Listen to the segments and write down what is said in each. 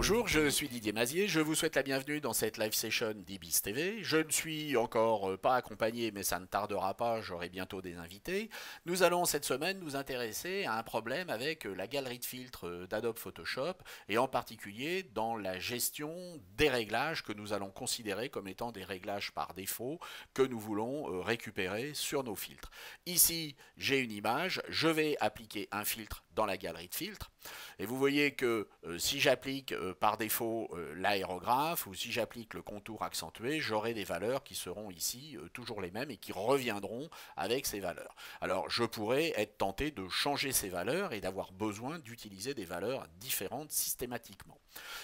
Bonjour, je suis Didier Mazier, je vous souhaite la bienvenue dans cette live session d'Ibis TV. Je ne suis encore pas accompagné, mais ça ne tardera pas, j'aurai bientôt des invités. Nous allons cette semaine nous intéresser à un problème avec la galerie de filtres d'Adobe Photoshop, et en particulier dans la gestion des réglages que nous allons considérer comme étant des réglages par défaut que nous voulons récupérer sur nos filtres. Ici, j'ai une image, je vais appliquer un filtre dans la galerie de filtres, et vous voyez que si j'applique par défaut l'aérographe ou si j'applique le contour accentué, j'aurai des valeurs qui seront ici toujours les mêmes et qui reviendront avec ces valeurs. Alors je pourrais être tenté de changer ces valeurs et d'avoir besoin d'utiliser des valeurs différentes systématiquement.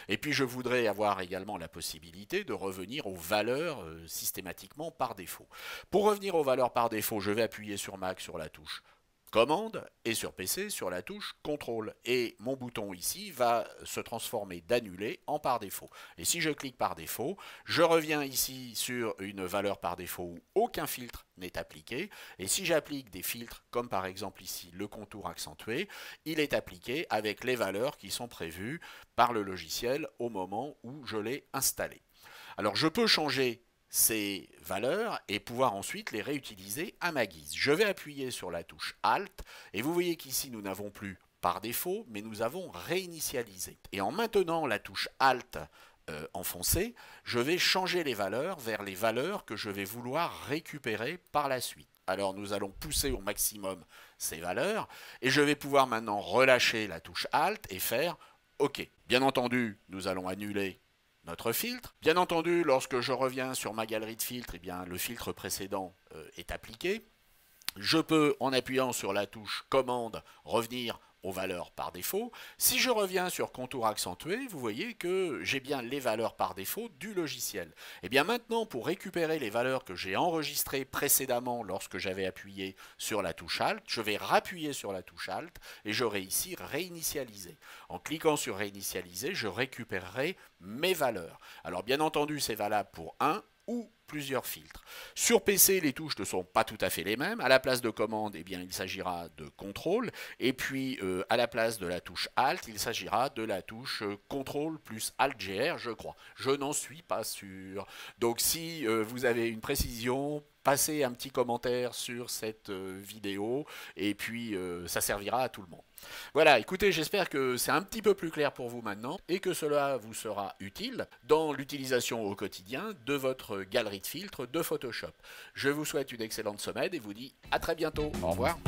Et puis je voudrais avoir également la possibilité de revenir aux valeurs systématiquement par défaut. Pour revenir aux valeurs par défaut, je vais appuyer sur Mac sur la touche commande et sur PC sur la touche contrôle, et mon bouton ici va se transformer d'annuler en par défaut. Et si je clique par défaut, je reviens ici sur une valeur par défaut où aucun filtre n'est appliqué, et si j'applique des filtres comme par exemple ici le contour accentué, il est appliqué avec les valeurs qui sont prévues par le logiciel au moment où je l'ai installé. Alors je peux changer ces valeurs et pouvoir ensuite les réutiliser à ma guise. Je vais appuyer sur la touche Alt et vous voyez qu'ici nous n'avons plus par défaut, mais nous avons réinitialisé. Et en maintenant la touche Alt enfoncée, je vais changer les valeurs vers les valeurs que je vais vouloir récupérer par la suite. Alors nous allons pousser au maximum ces valeurs et je vais pouvoir maintenant relâcher la touche Alt et faire OK. Bien entendu, nous allons annuler notre filtre. Bien entendu, lorsque je reviens sur ma galerie de filtres, eh bien, le filtre précédent est appliqué. Je peux, en appuyant sur la touche commande, revenir aux valeurs par défaut. Si je reviens sur contour accentué, vous voyez que j'ai bien les valeurs par défaut du logiciel. Et bien maintenant, pour récupérer les valeurs que j'ai enregistrées précédemment lorsque j'avais appuyé sur la touche Alt, je vais rappuyer sur la touche Alt et j'aurai ici réinitialisé. En cliquant sur réinitialiser, je récupérerai mes valeurs. Alors bien entendu, c'est valable pour un ou plusieurs filtres. Sur PC, les touches ne sont pas tout à fait les mêmes. À la place de commande, eh bien, il s'agira de contrôle. Et puis, à la place de la touche Alt, il s'agira de la touche contrôle plus Alt-GR, je crois. Je n'en suis pas sûr. Donc, si vous avez une précision, passez un petit commentaire sur cette vidéo et puis ça servira à tout le monde. Voilà, écoutez, j'espère que c'est un petit peu plus clair pour vous maintenant et que cela vous sera utile dans l'utilisation au quotidien de votre galerie de filtres de Photoshop. Je vous souhaite une excellente semaine et vous dis à très bientôt. Au revoir.